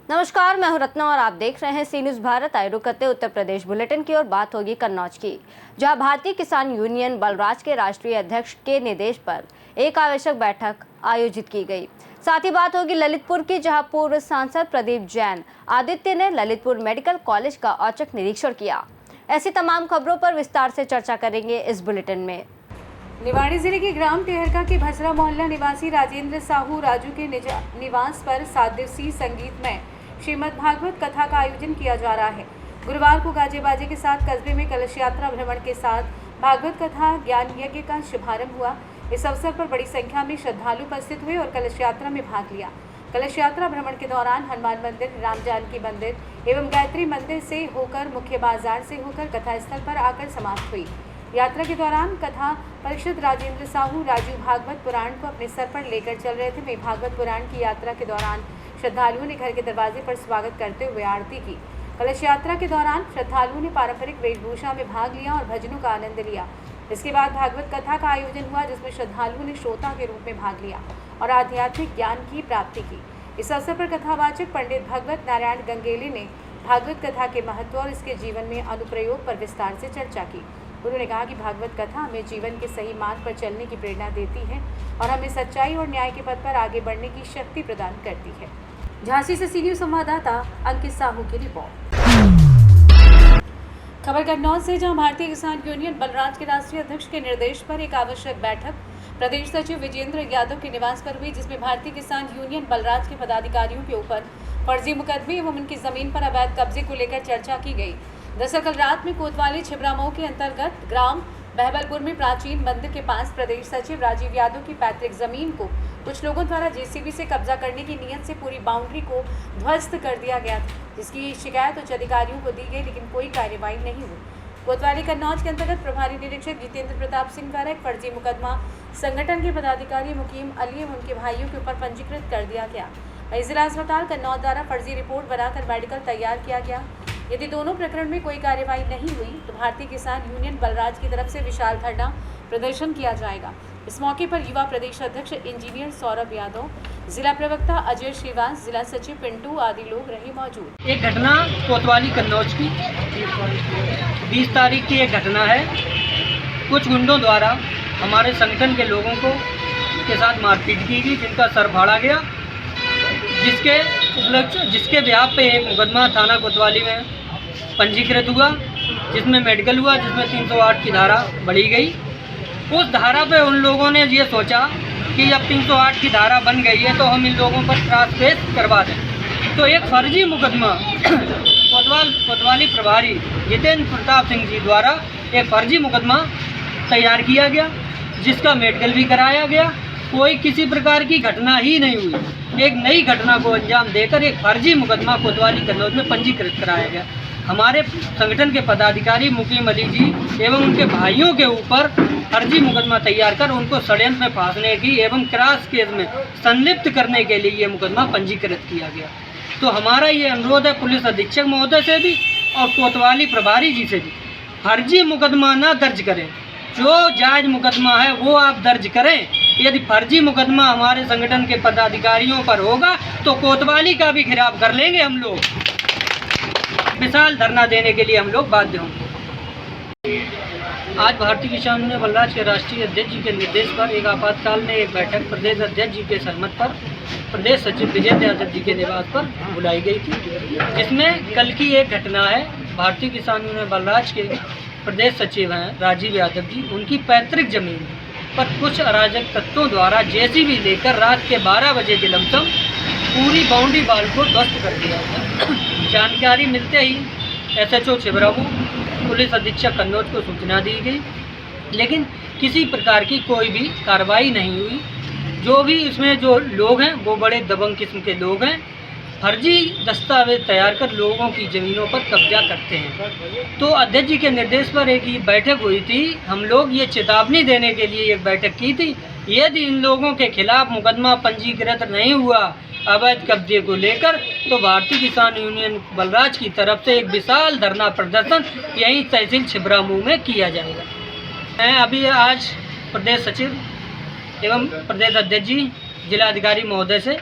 नमस्कार, मैं हूं रत्ना और आप देख रहे हैं सी न्यूज़ भारत। आए रुक करते उत्तर प्रदेश बुलेटिन की और बात होगी कन्नौज की, जहां भारतीय किसान यूनियन बलराज के राष्ट्रीय अध्यक्ष के निर्देश पर एक आवश्यक बैठक आयोजित की गई। साथ ही बात होगी ललितपुर की, जहां पूर्व सांसद प्रदीप जैन आदित्य ने ललितपुर मेडिकल कॉलेज का औचक निरीक्षण किया। ऐसी तमाम खबरों पर विस्तार से चर्चा करेंगे इस बुलेटिन में। निवाड़ी जिले के ग्राम टेहरका के भसरा मोहल्ला निवासी राजेंद्र साहू राजू के निवास पर 7 दिवसीय संगीतमय श्रीमद् भागवत कथा का आयोजन किया जा रहा है। गुरुवार को गाजे बाजे के साथ कस्बे में कलश यात्रा भ्रमण के साथ भागवत कथा ज्ञान यज्ञ का शुभारंभ हुआ। इस अवसर पर बड़ी संख्या में श्रद्धालु उपस्थित हुए और कलश यात्रा में भाग लिया। कलश यात्रा भ्रमण के दौरान हनुमान मंदिर, राम जानकी मंदिर एवं गायत्री मंदिर से होकर मुख्य बाजार से होकर कथा स्थल पर आकर समाप्त हुई। यात्रा के दौरान कथा परिषद राजेंद्र साहू राजू भागवत पुराण को अपने सर पर लेकर चल रहे थे। वहीं भागवत पुराण की यात्रा के दौरान श्रद्धालुओं ने घर के दरवाजे पर स्वागत करते हुए आरती की। कलश यात्रा के दौरान श्रद्धालुओं ने पारंपरिक वेशभूषा में भाग लिया और भजनों का आनंद लिया। इसके बाद भागवत कथा का आयोजन हुआ, जिसमें श्रद्धालुओं ने श्रोता के रूप में भाग लिया और आध्यात्मिक ज्ञान की प्राप्ति की। इस अवसर पर कथावाचक पंडित भगवत नारायण गंगेली ने भागवत कथा के महत्व और इसके जीवन में अनुप्रयोग पर विस्तार से चर्चा की। उन्होंने कहा कि भागवत कथा हमें जीवन के सही मार्ग पर चलने की प्रेरणा देती है और हमें सच्चाई और न्याय के पथ पर आगे बढ़ने की शक्ति प्रदान करती है। झांसी से सी न्यूज़ संवाददाता अंकित साहू की रिपोर्ट। खबर कन्नौज से, जहां भारतीय किसान यूनियन बलराज के राष्ट्रीय अध्यक्ष के निर्देश पर एक आवश्यक बैठक प्रदेश सचिव विजेंद्र यादव के निवास पर हुई, जिसमें भारतीय किसान यूनियन बलराज के पदाधिकारियों के ऊपर फर्जी मुकदमे एवं उनकी जमीन पर अवैध कब्जे को लेकर चर्चा की गई। दरअसल कल रात में कोतवाली छिबरामऊ के अंतर्गत ग्राम बहबलपुर में प्राचीन मंदिर के पास प्रदेश सचिव राजीव यादव की पैतृक जमीन को कुछ लोगों द्वारा जेसीबी से कब्जा करने की नीयत से पूरी बाउंड्री को ध्वस्त कर दिया गया था, जिसकी शिकायत उच्च अधिकारियों को दी गई, लेकिन कोई कार्रवाई नहीं हुई। कोतवाली कन्नौज के अंतर्गत प्रभारी निरीक्षक जितेंद्र प्रताप सिंह द्वारा एक फर्जी मुकदमा संगठन के पदाधिकारी मुकीम अली एवं उनके भाइयों के ऊपर पंजीकृत कर दिया गया। वहीं जिला अस्पताल कन्नौज द्वारा फर्जी रिपोर्ट बनाकर मेडिकल तैयार किया गया। यदि दोनों प्रकरण में कोई कार्रवाई नहीं हुई तो भारतीय किसान यूनियन बलराज की तरफ से विशाल धरना प्रदर्शन किया जाएगा। इस मौके पर युवा प्रदेश अध्यक्ष इंजीनियर सौरभ यादव, जिला प्रवक्ता अजय श्रीवास, जिला सचिव पिंटू आदि लोग रहे मौजूद। एक घटना कोतवाली कन्नौज की 20 तारीख की एक घटना है। कुछ गुंडों द्वारा हमारे संगठन के लोगों को के साथ मारपीट की गई, जिनका सर फाड़ा गया, जिसके ब्याह पे एक मुकदमा थाना कोतवाली में पंजीकृत हुआ, जिसमें मेडिकल हुआ, जिसमें 308 की धारा बढ़ी गई। उस धारा पे उन लोगों ने ये सोचा कि अब 308 की धारा बन गई है तो हम इन लोगों पर त्रास पेश करवा दें। तो एक फर्जी मुकदमा कोतवाली प्रभारी जितेंद्र प्रताप सिंह जी द्वारा एक फर्जी मुकदमा तैयार किया गया, जिसका मेडिकल भी कराया गया। कोई किसी प्रकार की घटना ही नहीं हुई। एक नई घटना को अंजाम देकर एक फर्जी मुकदमा कोतवाली कन्नौज में पंजीकृत कराया गया। हमारे संगठन के पदाधिकारी मुकीम अली जी एवं उनके भाइयों के ऊपर फर्जी मुकदमा तैयार कर उनको षड्यंत्र में फांसने की एवं क्रॉस केस में संलिप्त करने के लिए ये मुकदमा पंजीकृत किया गया। तो हमारा ये अनुरोध है पुलिस अधीक्षक महोदय से भी और कोतवाली प्रभारी जी से भी, फर्जी मुकदमा ना दर्ज करें। जो जायज़ मुकदमा है वो आप दर्ज करें। यदि फर्जी मुकदमा हमारे संगठन के पदाधिकारियों पर होगा तो कोतवाली का भी घिराव कर लेंगे हम लोग। विशाल धरना देने के लिए हम लोग बाध्य होंगे। आज भारतीय किसान यूनियन बलराज के राष्ट्रीय अध्यक्ष जी के निर्देश पर एक आपातकाल में एक बैठक प्रदेश अध्यक्ष जी के सहमत पर प्रदेश सचिव विजेंद्र यादव जी के निवास पर बुलाई गई थी, जिसमें कल की एक घटना है। भारतीय किसान यूनियन बलराज के प्रदेश सचिव हैं राजीव यादव जी, उनकी पैतृक जमीन पर कुछ अराजक तत्वों द्वारा जेसीबी लेकर रात के 12 बजे के लमसम पूरी बाउंड्री वाल को ध्वस्त कर दिया गया। जानकारी मिलते ही SHO छिबरामऊ, पुलिस अधीक्षक कन्नौज को सूचना दी गई, लेकिन किसी प्रकार की कोई भी कार्रवाई नहीं हुई। जो भी इसमें जो लोग हैं वो बड़े दबंग किस्म के लोग हैं, फर्जी दस्तावेज तैयार कर लोगों की ज़मीनों पर कब्जा करते हैं। तो अध्यक्ष जी के निर्देश पर एक बैठक हुई थी। हम लोग ये चेतावनी देने के लिए एक बैठक की थी, यदि इन लोगों के खिलाफ मुकदमा पंजीकृत नहीं हुआ अवैध कब्जे को लेकर तो भारतीय किसान यूनियन बलराज की तरफ से एक विशाल धरना प्रदर्शन यहीं तहसील छिबरामऊ में किया जाएगा। मैं अभी आज प्रदेश सचिव एवं प्रदेश अध्यक्ष जी जिला अधिकारी महोदय से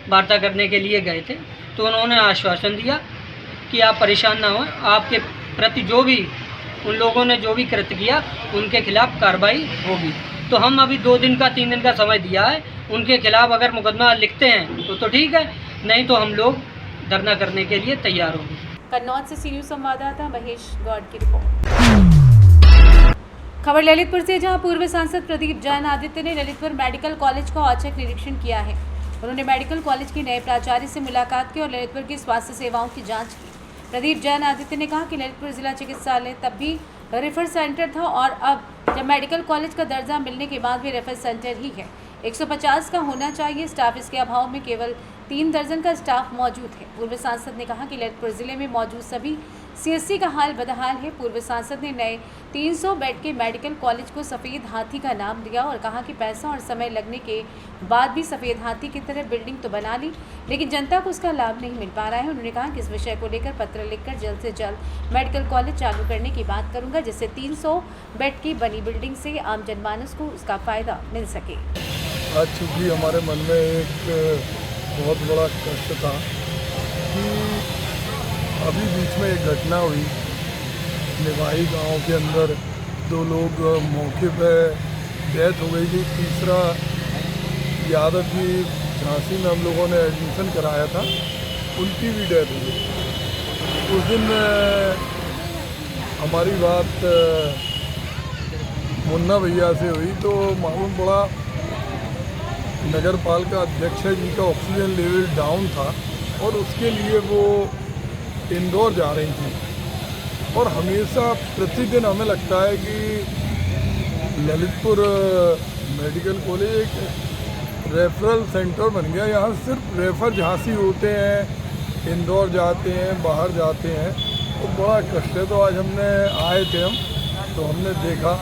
वार्ता करने के लिए गए थे, तो उन्होंने आश्वासन दिया कि आप परेशान ना हों, आपके प्रति जो भी उन लोगों ने जो भी कृत्य किया उनके खिलाफ कार्रवाई होगी। तो हम अभी 2 दिन का 3 दिन का समय दिया है, उनके खिलाफ अगर मुकदमा लिखते हैं तो ठीक है, नहीं तो हम लोग धरना करने के लिए तैयार होंगे। कन्नौज से सी न्यूज़ संवाददाता महेश गौड़ की रिपोर्ट। खबर ललितपुर से, जहां पूर्व सांसद प्रदीप जैन आदित्य ने ललितपुर मेडिकल कॉलेज का औचक निरीक्षण किया है। उन्होंने मेडिकल कॉलेज के नए प्राचार्य से मुलाकात की और ललितपुर की स्वास्थ्य सेवाओं की जांच की। प्रदीप जैन आदित्य ने कहा कि ललितपुर जिला चिकित्सालय तब भी रेफर सेंटर था और अब जब मेडिकल कॉलेज का दर्जा मिलने के बाद भी रेफर सेंटर ही है। 150 का होना चाहिए स्टाफ, इसके अभाव में केवल 3 दर्जन का स्टाफ मौजूद है। पूर्व सांसद ने कहा कि ललितपुर जिले में मौजूद सभी सीएससी का हाल बदहाल है। पूर्व सांसद ने नए 300 बेड के मेडिकल कॉलेज को सफ़ेद हाथी का नाम दिया और कहा कि पैसा और समय लगने के बाद भी सफ़ेद हाथी की तरह बिल्डिंग तो बना ली, लेकिन जनता को उसका लाभ नहीं मिल पा रहा है। उन्होंने कहा कि इस विषय को लेकर पत्र लिखकर जल्द से जल्द मेडिकल कॉलेज चालू करने की बात करूंगा, जिससे 300 बेड की बनी बिल्डिंग से आम जनमानस को उसका फ़ायदा मिल सके। आज चूँकि हमारे मन में एक बहुत बड़ा कष्ट था कि अभी बीच में एक घटना हुई, निवाही गांव के अंदर 2 लोग मौके पे डेथ हो गई थी। तीसरा यादव की झांसी में हम लोगों ने एडमिशन कराया था, उनकी भी डेथ हो गई। उस दिन हमारी बात मुन्ना भैया से हुई तो मालूम पड़ा नगर पालिका अध्यक्ष जी का ऑक्सीजन लेवल डाउन था और उसके लिए वो इंदौर जा रही थी। और हमेशा प्रतिदिन हमें लगता है कि ललितपुर मेडिकल कॉलेज एक रेफरल सेंटर बन गया। यहाँ सिर्फ रेफर झांसी होते हैं, इंदौर जाते हैं, बाहर जाते हैं, तो बड़ा कष्ट है। तो आज हमने आए थे तो हमने देखा,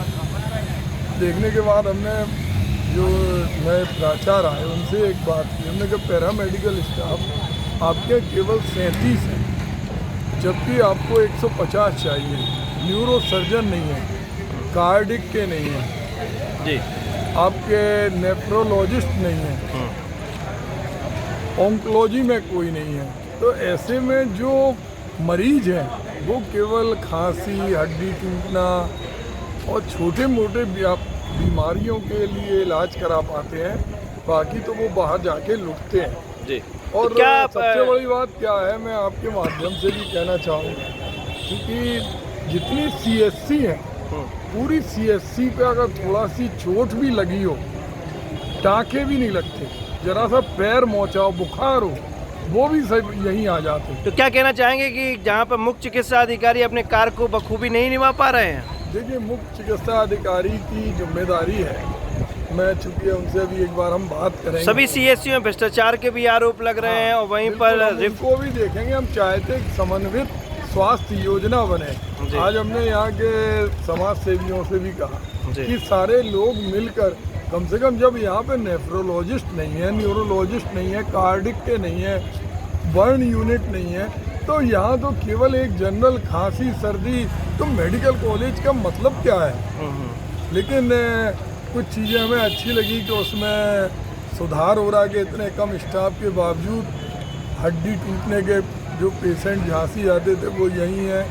देखने के बाद हमने जो नए प्राचार्य आए उनसे एक बात की। हमने कहा पैरा मेडिकल स्टाफ आपके केवल 37 हैं, जबकि आपको 150 चाहिए। न्यूरो सर्जन नहीं है, कार्डिक के नहीं हैं जी, आपके नेफ्रोलॉजिस्ट नहीं हैं, ऑन्कोलॉजी में कोई नहीं है। तो ऐसे में जो मरीज हैं वो केवल खांसी, हड्डी टूटना और छोटे मोटे बीमारियों के लिए इलाज करा पाते हैं, बाकी तो वो बाहर जाके लुटते हैं जी। और क्या सबसे बड़ी बात क्या है, मैं आपके माध्यम से भी कहना चाहूँगा, क्योंकि जितनी सीएससी है पूरी सीएससी पे अगर थोड़ा सी चोट भी लगी हो, टाँके भी नहीं लगते, जरा सा पैर मोचाओ, बुखार हो, वो भी सब यहीं आ जाते हैं। तो क्या कहना चाहेंगे कि जहाँ पर मुख्य चिकित्सा अधिकारी अपने कार्य को बखूबी नहीं निभा पा रहे हैं? देखिए, मुख्य चिकित्सा अधिकारी की जिम्मेदारी है, मैं चूँकि उनसे अभी एक बार हम बात करेंगे। सभी सीएससी में भ्रष्टाचार के भी आरोप लग रहे हैं और वहीं पर को भी देखेंगे। हम चाहते हैं कि समन्वित स्वास्थ्य योजना बने। आज हमने यहाँ के समाज सेवियों से भी कहा कि सारे लोग मिलकर कम से कम, जब यहाँ पे नेफ्रोलॉजिस्ट नहीं है, न्यूरोलॉजिस्ट नहीं है, कार्डिक के नहीं है, बर्न यूनिट नहीं है, तो यहाँ तो केवल एक जनरल खांसी सर्दी, तो मेडिकल कॉलेज का मतलब क्या है? लेकिन कुछ चीज़ें हमें अच्छी लगी कि उसमें सुधार हो रहा है कि इतने कम स्टाफ के बावजूद हड्डी टूटने के जो पेशेंट झांसी आते थे वो यहीं हैं।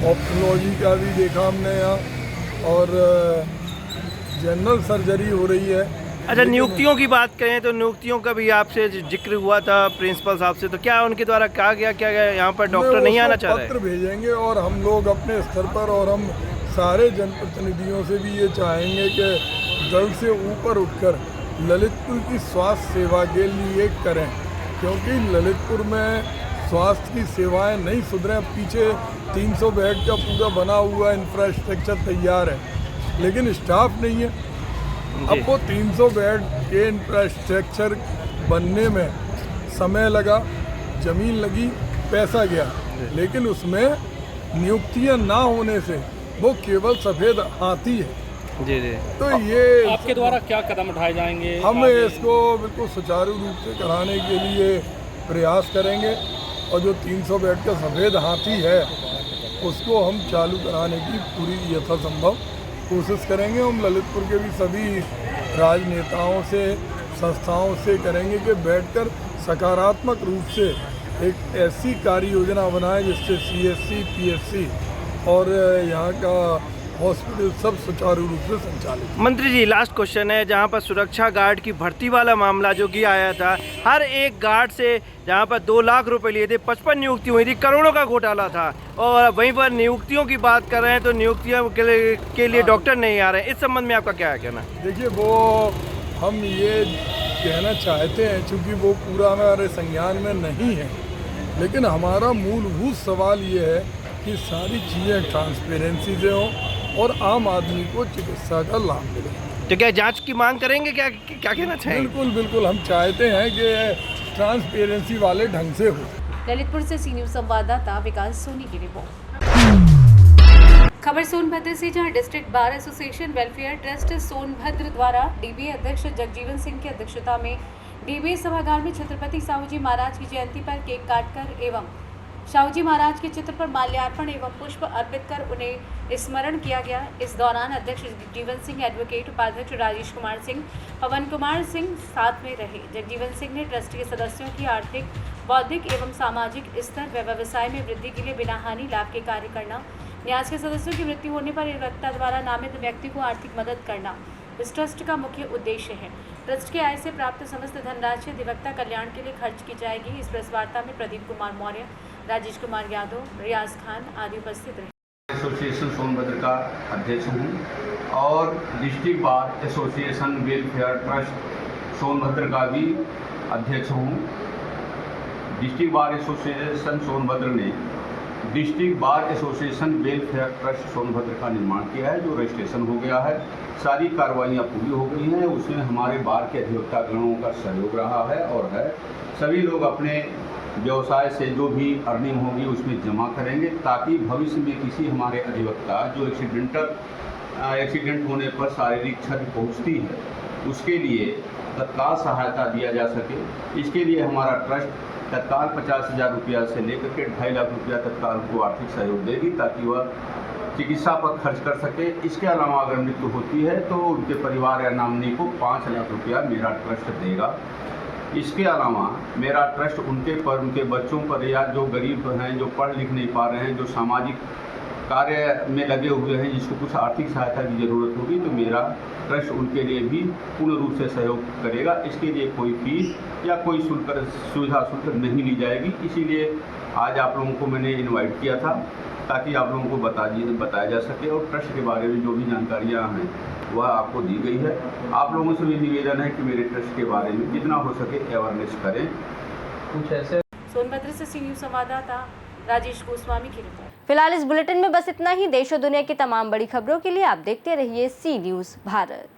ऑप्थोलॉजी का भी देखा हमने यहाँ, और जनरल सर्जरी हो रही है। अच्छा, नियुक्तियों की बात करें तो नियुक्तियों का भी आपसे जिक्र हुआ था प्रिंसिपल साहब से, तो क्या उनके द्वारा कहा गया क्या यहाँ पर डॉक्टर नहीं आना चाह रहे? पत्र भेजेंगे और हम लोग अपने स्तर पर और हम सारे जनप्रतिनिधियों से भी ये चाहेंगे कि जल्द से ऊपर उठकर ललितपुर की स्वास्थ्य सेवा के लिए करें, क्योंकि ललितपुर में स्वास्थ्य की सेवाएं नहीं सुधरे। पीछे 300 बेड का पूरा बना हुआ इंफ्रास्ट्रक्चर तैयार है, लेकिन स्टाफ नहीं है। अब वो 300 बेड के इंफ्रास्ट्रक्चर बनने में समय लगा, ज़मीन लगी, पैसा गया, लेकिन उसमें नियुक्तियां ना होने से वो केवल सफ़ेद हाथी है। जी जी। तो ये आपके द्वारा क्या कदम उठाए जाएंगे? हम इसको बिल्कुल सुचारू रूप से कराने के लिए प्रयास करेंगे, और जो 300 बेड का सफ़ेद हाथी है उसको हम चालू कराने की पूरी यथासंभव कोशिश करेंगे। हम ललितपुर के भी सभी राजनेताओं से, संस्थाओं से करेंगे कि बैठकर सकारात्मक रूप से एक ऐसी कार्य योजना बनाएं जिससे CSC, PSC और यहाँ का हॉस्पिटल सब सुचारू रूप से संचालित। मंत्री जी, लास्ट क्वेश्चन है, जहाँ पर सुरक्षा गार्ड की भर्ती वाला मामला जो कि आया था, हर एक गार्ड से जहाँ पर 2 लाख रुपए लिए थे, 55 नियुक्ति हुई थी, करोड़ों का घोटाला था, और वहीं पर नियुक्तियों की बात कर रहे हैं तो नियुक्तियों के लिए डॉक्टर नहीं आ रहे हैं। इस संबंध में आपका क्या है कहना? देखिए, वो हम ये कहना चाहते हैं चूँकि वो पूरा हमारे संज्ञान में नहीं है, लेकिन हमारा मूलभूत सवाल ये है कि सारी चीज़ें ट्रांसपेरेंसी से हों और आम आदमी को चिकित्सा का लाभ मिले। तो क्या जांच की मांग करेंगे? क्या क्या कहना चाहेंगे? बिल्कुल बिल्कुल, हम चाहते हैं कि ट्रांसपेरेंसी वाले ढंग से हो। ललितपुर से सी न्यूज़ संवाददाता विकास सोनी की रिपोर्ट। खबर सोनभद्र से, जहां district bar association welfare trust Sonbhadra द्वारा डीबीए अध्यक्ष जगजीवन सिंह की अध्यक्षता में डीबीए सभागार में छत्रपति साहू जी महाराज की जयंती पर केक काटकर एवं साहू जी महाराज के चित्र पर माल्यार्पण एवं पुष्प अर्पित कर उन्हें स्मरण किया गया। इस दौरान अध्यक्ष जगजीवन सिंह, एडवोकेट उपाध्यक्ष राजेश कुमार सिंह, पवन कुमार सिंह साथ में रहे। जगजीवन सिंह ने ट्रस्ट के सदस्यों की आर्थिक, बौद्धिक एवं सामाजिक स्तर व व्यवसाय में वृद्धि के लिए बिना हानि लाभ के कार्य करना, न्यास के सदस्यों की मृत्यु होने पर अधिवक्ता द्वारा नामित व्यक्ति को आर्थिक मदद करना इस ट्रस्ट का मुख्य उद्देश्य है। ट्रस्ट की आय से प्राप्त समस्त धनराशि अधिवक्ता कल्याण के लिए खर्च की जाएगी। इस प्रेस वार्ता में प्रदीप कुमार मौर्य, राजेश कुमार यादव, रियाज खान आदि उपस्थित रहे। एसोसिएशन सोनभद्र का अध्यक्ष हूँ और district bar association welfare trust Sonbhadra का भी अध्यक्ष हूँ। डिस्ट्रिक्ट बार एसोसिएशन सोनभद्र ने district bar association welfare trust Sonbhadra का निर्माण किया है, जो रजिस्ट्रेशन हो गया है। सारी कार्रवाइयाँ पूरी हो गई हैं। उसमें हमारे बार के अधिवक्ता गणों का सहयोग रहा है और है। सभी लोग अपने व्यवसाय से जो भी अर्निंग होगी उसमें जमा करेंगे, ताकि भविष्य में किसी हमारे अधिवक्ता जो एक्सीडेंट होने पर शारीरिक क्षति पहुँचती है, उसके लिए तत्काल सहायता दिया जा सके। इसके लिए हमारा ट्रस्ट तत्काल 50,000 रुपया से लेकर के 2.5 लाख रुपया तत्काल उनको आर्थिक सहयोग देगी, ताकि वह चिकित्सा पर खर्च कर सके। इसके अलावा अगर मृत्यु होती है तो उनके परिवार या नॉमिनी को 5 लाख रुपया मेरा ट्रस्ट देगा। इसके अलावा मेरा ट्रस्ट उनके बच्चों पर, या जो गरीब हैं, जो पढ़ लिख नहीं पा रहे हैं, जो सामाजिक कार्य में लगे हुए हैं, जिसको कुछ आर्थिक सहायता की ज़रूरत होगी, तो मेरा ट्रस्ट उनके लिए भी पूर्ण रूप से सहयोग करेगा। इसके लिए कोई फीस या कोई सुविधा शुल्क नहीं ली जाएगी। इसीलिए आज आप लोगों को मैंने इनवाइट किया था, ताकि आप लोगों को बताया जा सके और ट्रस्ट के बारे में जो भी जानकारियाँ हैं वह आपको दी गई है। आप लोगों से भी निवेदन है कि मेरे ट्रस्ट के बारे में जितना हो सके अवेयरनेस करें। कुछ ऐसे सोनभद्र से सी न्यूज़ संवाददाता राजेश गोस्वामी की रिपोर्ट। फिलहाल इस बुलेटिन में बस इतना ही। देश और दुनिया की तमाम बड़ी खबरों के लिए आप देखते रहिए सी न्यूज़ भारत।